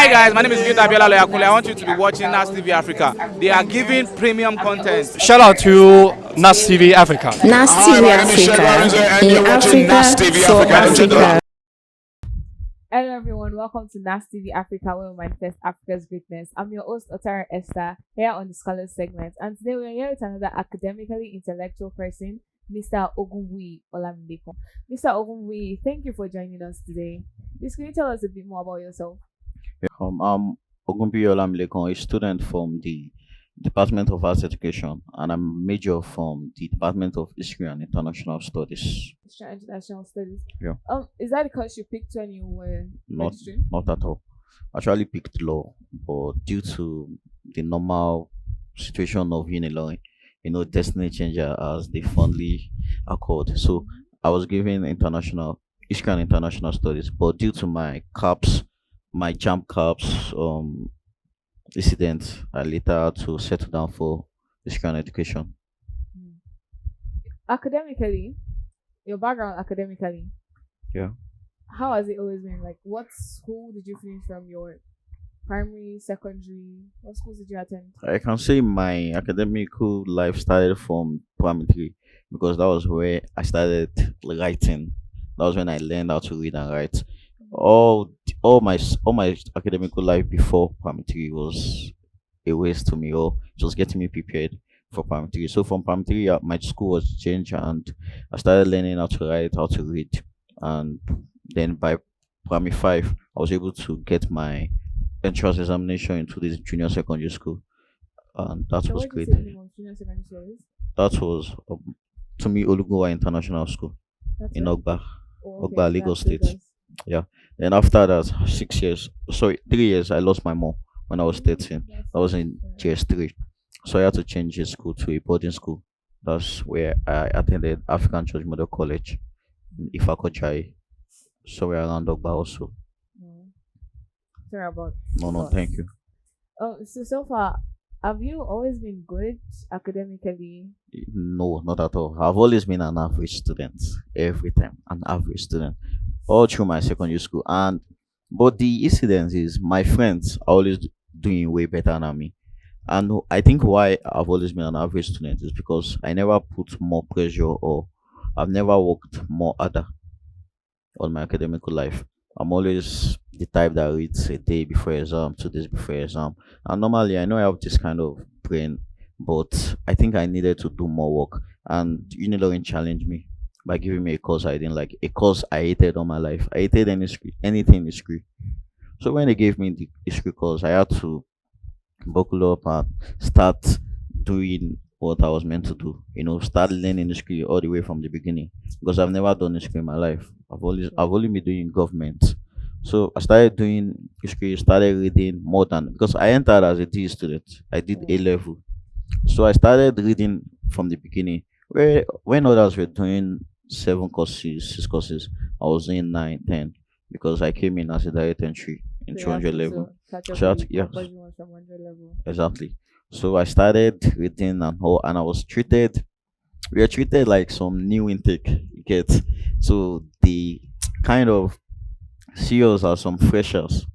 Hi guys, my name is Unilorin. I want you to be watching NAS TV Africa. They are giving premium content. Shout out to NAS TV Africa. NAS TV Africa, in Africa for Africa. Hello everyone, welcome to NAS TV Africa, where we manifest Africa's greatness. I'm your host Otaru Esther, here on the Scholars segment, and today we are here with another academically intellectual person, Mr. Ogunbiyi Olamilekan. Mr. Ogunbiyi, thank you for joining us today. Please can you tell us a bit more about yourself? I'm Ogunbiyi Olamilekan, a student from the Department of Arts Education, and I'm a major from the Department of History and International Studies. History and International Studies. Yeah. Is that the course you picked when you were Not, registering? not at all. I actually picked law, but due to the normal situation of Unilorin, destiny changer as they fondly are called. So I was given international history and international studies, but due to my caps, my jump caps, incident, I later had to settle down for history and education. Mm. Academically, your background academically, Yeah. how has it always been? Like, what school did you finish from? Your primary, secondary? What schools did you attend? I can say my academical life started from primary because that was where I started writing. That was when I learned how to read and write. All my academical life before primary was a waste to me, or just getting me prepared for primary. So from primary, my school was changed, and I started learning how to write, how to read, and then by primary five, I was able to get my entrance examination into this junior secondary school, and that So, was what did you great. say the name of junior secondary school is? That was to me Olugowa International School That's in it? Ogba, Oh, okay, Ogba, Lagos that's State. Lagos. Yeah. Then after that, 6 years, sorry, 3 years, I lost my mom when I was 13. That's That was it, in yeah. GS3. So I had to change the school to a boarding school. That's where I attended African Church Model College in Ifakojai, somewhere around Ogba also. Mm. Sorry about No, no, loss. thank you. So far, have you always been good academically? No, not at all. I've always been an average student. Every time, an average student. All through my secondary school. But the incident is my friends are always doing way better than me. And I think why I've always been an average student is because I never put more pressure, or I've never worked more harder on my academical life. I'm always the type that reads a day before exam, 2 days before exam. And normally I know I have this kind of brain, but I think I needed to do more work. And Unilorin challenged me by giving me a course I didn't like, a course I hated all my life. I hated anything in history. So when they gave me the history course, I had to buckle up and start doing what I was meant to do. Start learning history all the way from the beginning, because I've never done history in my life. I've only been doing government. So I started doing history, started reading more than, because I entered as a D student. I did A level. So I started reading from the beginning. Where when others were doing 7 courses, 6 courses, I was doing 9, 10, because I came in as a direct entry in So you have 200 to level. catch up So I had with to- yes. because you went from 100 level. Exactly. So I started reading and I was treated. We were treated like some new intake. You get, so they kind of see us as some freshers.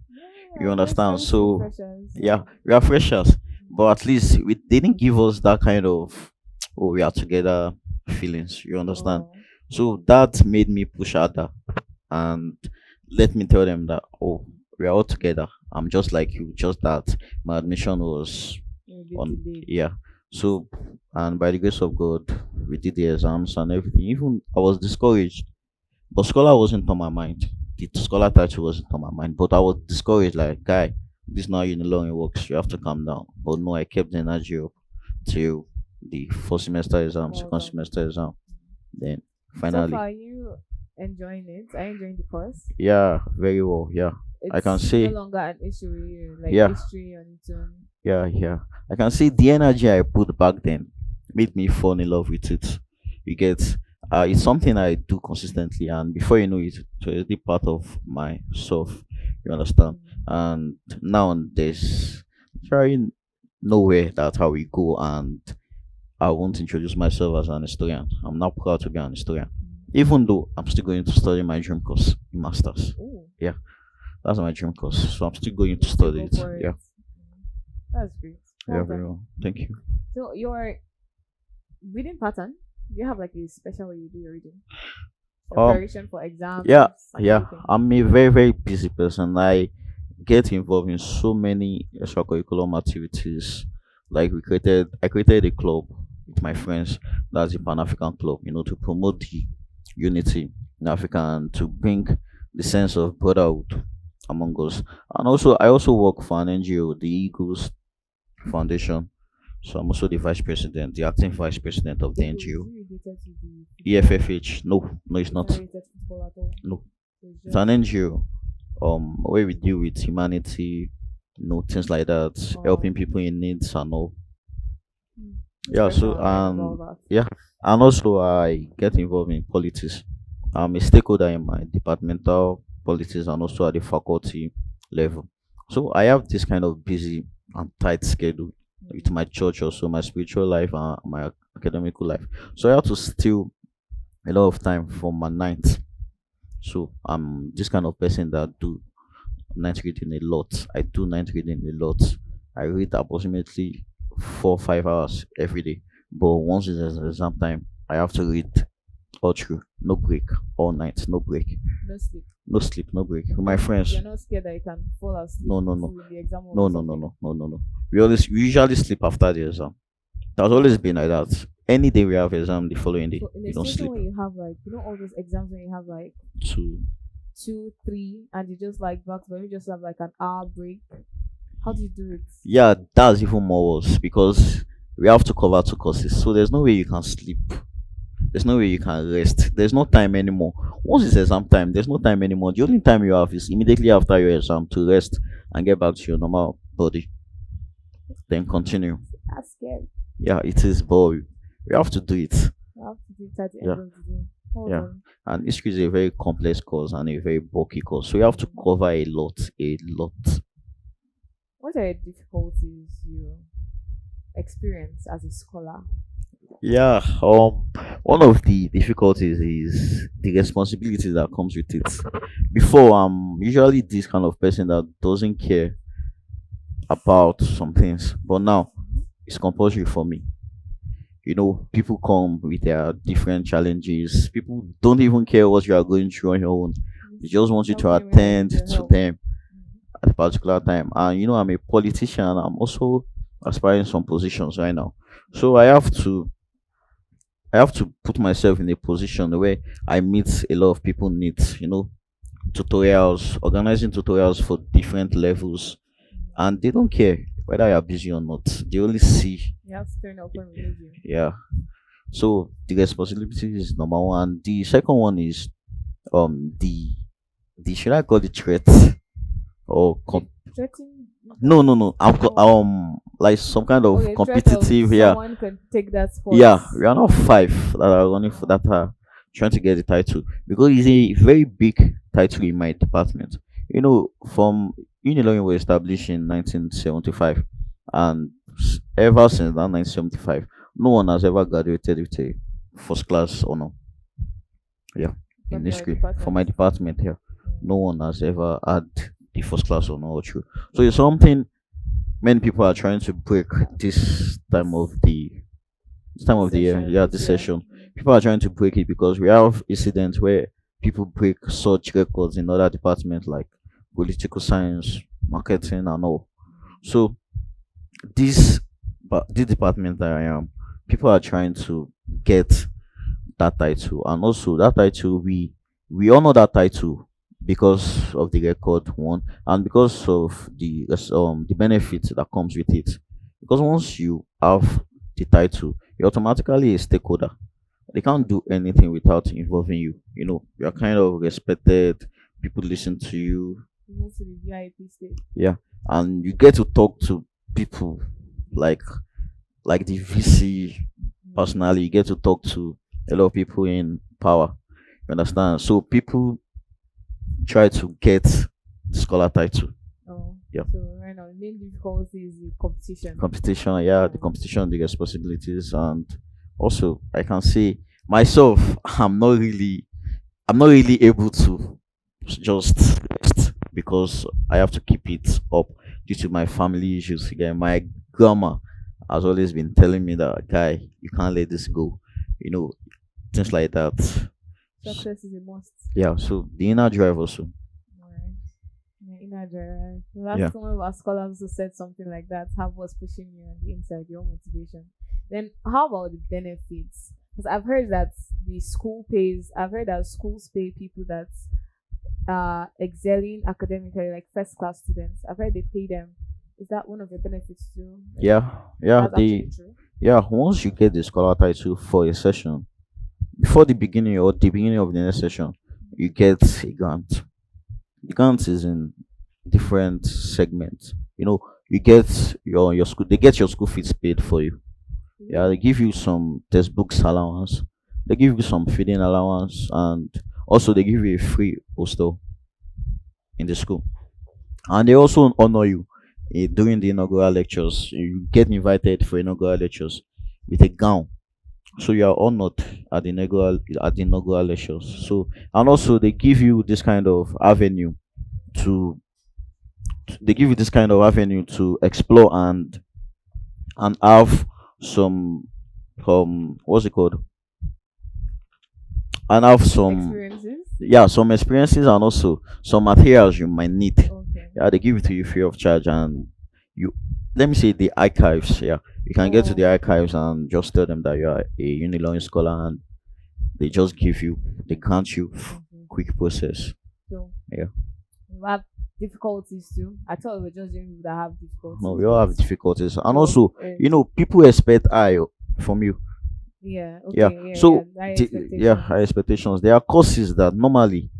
You understand? So yeah, we are freshers, but at least they didn't give us that kind of oh, we are together feelings. You understand? So that made me push harder, and let me tell them that oh, we are all together. I'm just like you, just that my admission was on, yeah. So, and by the grace of God, we did the exams and everything. Even I was discouraged, but scholar wasn't on my mind. The scholar title wasn't on my mind, but I was discouraged. Like, guy, this is not Unilorin works. You have to calm down. But no, I kept the energy up till the first semester exam, Well second done. semester exam. Then So finally, far, are you enjoying it? Are you enjoying the course? yeah, very well. Yeah, I can It's see. no longer an issue with you, like Yeah. history on its own. Yeah. I can see the energy I put back then made me fall in love with it. You get, it's something I do consistently, and before you know it, it's already part of myself. You understand? And now there's very nowhere that how we go, and I won't introduce myself as an historian. I'm not proud to be an historian, even though I'm still going to study my dream course in masters. Ooh. Yeah. That's my dream course. So I'm still going to Still study go it. for it. Yeah, That's great. yeah, Well very done. well. Thank you. So your reading pattern, do you have like a special way you do your reading? Um, Preparation for exams yeah, and yeah. everything. I'm a very, very busy person. I get involved in so many extracurricular activities. Like I created a club with my friends. That's the Pan African Club. To promote the unity in Africa and to bring the sense of brotherhood among us. And also, I also work for an NGO, the Eagles Foundation. So I'm also the vice president, the acting vice president of the So is it NGO. related to the football? EFFH. No, no, it's It's not. not related to football at all. No, So it's it's an just NGO. Where we deal with humanity, things like that, oh, helping people in needs and all. it's Yeah. first So time I'm hearing about that. yeah, and also I get involved in politics. I'm a stakeholder in my departmental politics and also at the faculty level. So I have this kind of busy and tight schedule with my church, also my spiritual life and my academical life. So I have to steal a lot of time from my night. So I'm this kind of person that do night reading a lot. I do night reading a lot. I read approximately 4 5 hours every day. But once it's exam time, I have to read all through, no break, all night, no break, No sleep. no sleep, no break. With my You're friends, not scared that you can fall asleep no, no, no, in the exam hall no, or no, no, something. no, no, no, no. We usually sleep after the exam. That's always been like that. Any day we have exam, the following day So in we a don't situation sleep. where you have like all those exams when you have like To 2, 3 and you just like back but you just have like an hour break. How do you do it? yeah, that's even more worse because we have to cover 2 courses, so there's no way you can sleep. There's no way you can rest. There's no time anymore. Once it's exam time, there's no time anymore. The only time you have is immediately after your exam to rest and get back to your normal body. Then continue. That's scary. Yeah, it is, but we have to do it. You have to do it at the Yeah, end of the day. Hold yeah. on. And history is a very complex course and a very bulky course, so you have to cover a lot, a lot. What are the difficulties you experience as a scholar? Yeah, one of the difficulties is the responsibility that comes with it. Before, I'm usually this kind of person that doesn't care about some things, but now it's compulsory for me. People come with their different challenges. People don't even care what you are going through on your own. They just want you to Help me when I need attend your to help. them at a particular time. And I'm a politician. I'm also aspiring some positions right now. So I have to put myself in a position where I meet a lot of people needs, tutorials, organizing tutorials for different levels, and they don't care whether you're busy or not. They only see, You have to turn up when we need you. yeah. So the responsibility is number one. The second one is the should I call it threat or Threatening? no, no, no. Like some kind of Okay, threat of competitive, yeah. someone can take that spot. Yeah, we are not five that are running for that are trying to get the title because it's a very big title in my department. From Unilorin was established in 1975, and ever since that 1975, no one has ever graduated with a first class honor. Yeah, in From your history for my department. department here, Mm. no one has ever had the first class honor or true. So it's something many people are trying to break this time of the year. Session, Yeah, this this year. session. People are trying to break it because we have incidents where people break such records in other departments like political science, marketing, and all. So this department that I am, people are trying to get that title, and also that title we honor that title because of the record one and because of the benefits that comes with it. Because once you have the title, you're automatically a stakeholder. They can't do anything without involving you. You're kind of respected. People listen to you. You move to the VIP stage. Yeah, and you get to talk to people like the VC personally. You get to talk to a lot of people in power. You understand? So people try to get the scholar title. Oh. Yeah. So right now the main difficulty is the competition. Competition, yeah, the competition, the responsibilities, and also I can say myself, I'm not really able to just rest because I have to keep it up due to my family issues. Again, my grandma has always been telling me that, guy, you can't let this go. You know, things like that. Success is a must. Yeah, so the inner drive also. Alright. Yeah, inner drive. Yeah. Last one of our scholars also said something like that. Have what's pushing you on the inside, your motivation. Then how about the benefits? Because I've heard that I've heard that schools pay people that excelling academically, like first class students. I've heard they pay them. Is that one of your benefits too? Like, Yeah, yeah, that's actually true. yeah. Once you get the scholar title for a session, before the beginning or the beginning of the next session, you get a grant. The grant is in different segments. You know, you get your school. They get your school fees paid for you. Yeah, they give you some textbooks allowance. They give you some feeding allowance, and also they give you a free hostel in the school. And they also honor you during the inaugural lectures. You get invited for inaugural lectures with a gown, so you are honored at the inaugural lectures. So, and also they give you this kind of avenue to explore and have some what's it called, and have some, Experiences. yeah, some experiences, and also some materials you might need. Okay. Yeah, they give it to you free of charge. And you, let me say, the archives. Yeah, you can get to the Oh. archives and just tell them that you are a Unilorin scholar, and they grant you Mhm. quick process. So Yeah. you have difficulties too. I thought we were just doing people that have difficulties. No, we all have but- difficulties, and So, also, people expect from you. yeah. Yeah. Okay. Yeah. So, Yeah. High high expectations. There are courses that normally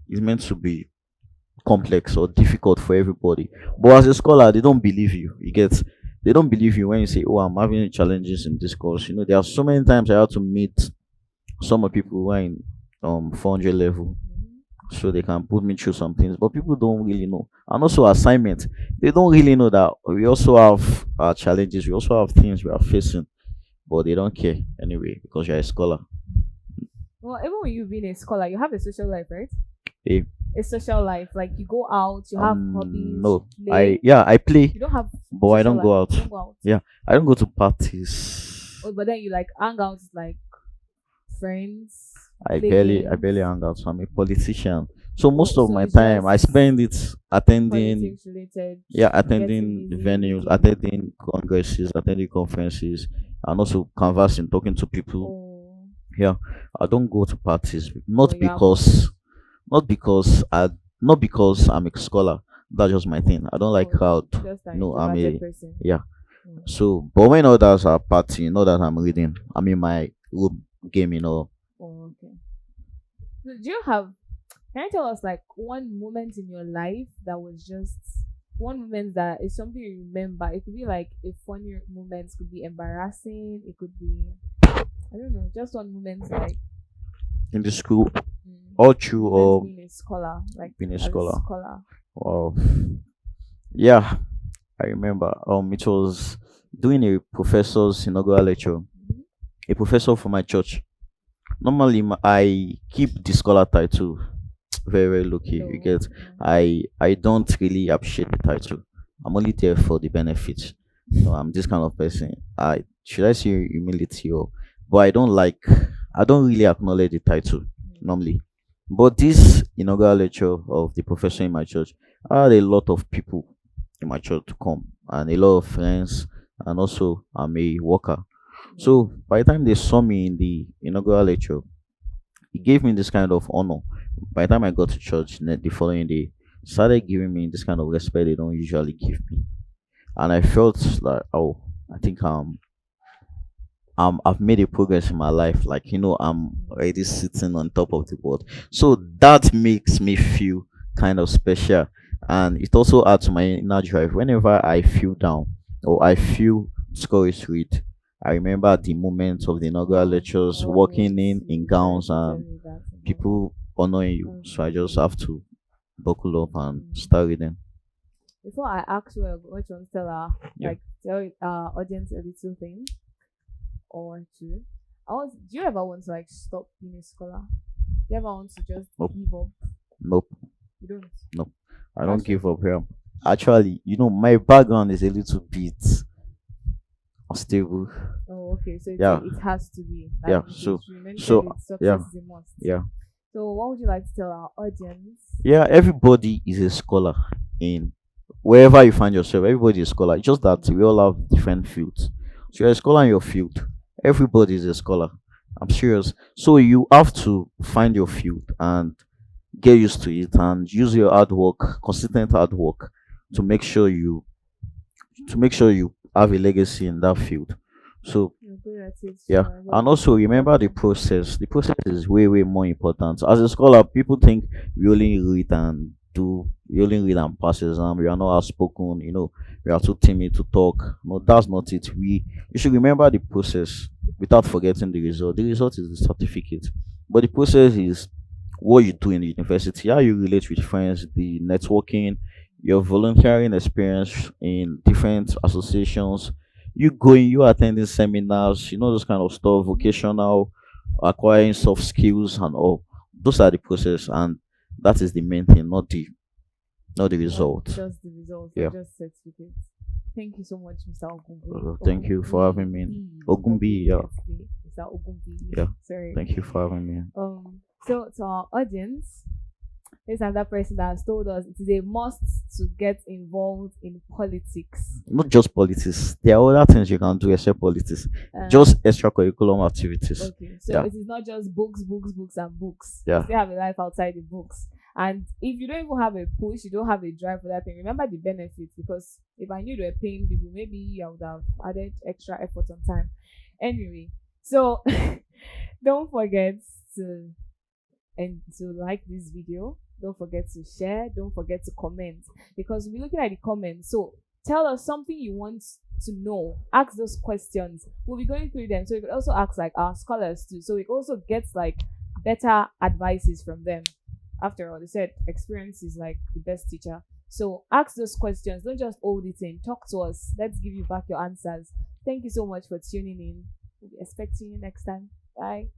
is meant to be complex or difficult for everybody, but as a scholar, they don't believe you. They don't believe you when you say, "Oh, I'm having challenges in this course." You know, there are so many times I had to meet some of people who are in 400 level, so they can put me through some things, but people don't really know. And also assignment, they don't really know that we also have our challenges. We also have things we are facing, but they don't care anyway because you're a scholar. Well, even when you being a scholar, you have a social life, right? Eh, A social life, like you go out, you have hobbies. no, you play. I play, You don't have but I social don't go life. out. You don't go out. Yeah, I don't go to parties. Oh, but then you like hang out with like friends. I play barely games, hang out. So I'm a politician. So most of so my it's time I just spend it attending, politics related. yeah, Getting attending busy, venues, making. attending congresses, attending conferences, and also conversing, talking to people. Oh, Yeah, I don't go to parties, but you have hobbies. not because I not because I'm a scholar. That's just my thing. I don't like Oh, crowd. just an No, I'm introverted a, person. yeah. Mm. So, but when others are partying, not that I'm reading. I'm in my room gaming or Oh, okay. So do you have? Can you tell us like one moment in your life that was just one moment that is something you remember? It could be like a funny moment, could be embarrassing, it could be I don't know, just one moment like in the school, mm, all through moment or being a scholar, like being a as scholar. a scholar. Wow. Yeah, I remember. It was doing a professor's inaugural lecture. Mhm. A professor from my church. Normally, I keep the scholar title very, very low key. You So get, I don't really appreciate the title. I'm only there for the benefits. You know, I'm this kind of person. I should I say humility, or but I don't really acknowledge the title normally. But this inaugural lecture of the professor in my church, I had a lot of people in my church to come, and a lot of friends, and also I'm a worker. So by the time they saw me in the inaugural lecture, he gave me this kind of honor. By the time I got to church the following day, started giving me this kind of respect they don't usually give me. And I felt like, oh, I think I've made a progress in my life. Like, I'm already sitting on top of the world. So that makes me feel kind of special. And it also adds to my inner drive. Whenever I feel down or I feel discouraged with, I remember the moments of the inaugural Wow, lectures, I was walking in trying gowns to tell and you that about people honoring you. So I just have to buckle up and mm. start reading. Before I ask you what you want to tell our Yeah. tell our audience a little thing or two. Do you ever want to like stop being a scholar? Do you ever want to just Nope. give up? Nope. You don't. Nope. I don't give up here. Actually, my background is a little bit unstable. Oh, okay. So Yeah, it has to be. yeah. Like So, you mentioned so it, yeah, success is a must. yeah, So what would you like to tell our audience? yeah. Everybody is a scholar in wherever you find yourself. Everybody is a scholar. It's just that we all have different fields. So you're a scholar in your field. Everybody is a scholar. I'm serious. So you have to find your field and get used to it and use your hard work, consistent hard work, to make sure you have a legacy in that field. So You're good at it. yeah, You're and very also remember the process. The process is way way more important. As a scholar, people think we only read and pass exam. We are not outspoken. We are too timid to talk. No, that's not it. You should remember the process without forgetting the result. The result is the certificate, but the process is what you do in the university, how you relate with friends, the networking, your volunteering experience in different associations, you attending seminars, those kind of stuff, vocational, acquiring soft skills and all. Those are the process, and that is the main thing, not the result. just the results, Yeah. not just certificates. Thank you so much, Mr. Thank you for having me. Ogunbiyi, yeah. Mr. Ogunbiyi. Yeah. Sorry. Thank you for having me. So to our audience, there's another person that has told us it is a must to get involved in politics. Not just politics. There are other things you can do except politics. Just extracurriculum activities. Okay, so Yeah. it is not just books, and books. Yeah. You still have a life outside the books. And if you don't even have a push, you don't have a drive for that thing, remember the benefits, because if I knew they were paying people, maybe I would have added extra effort on time. Anyway, so don't forget to like this video. Don't forget to share. Don't forget to comment, because we're looking at the comments. So tell us something you want to know. Ask those questions. We'll be going through them. So you could also ask like our scholars too. So we also get like better advices from them. After all, they said experience is like the best teacher. So ask those questions. Don't just hold it in. Talk to us. Let's give you back your answers. Thank you so much for tuning in. We'll be expecting you next time. Bye.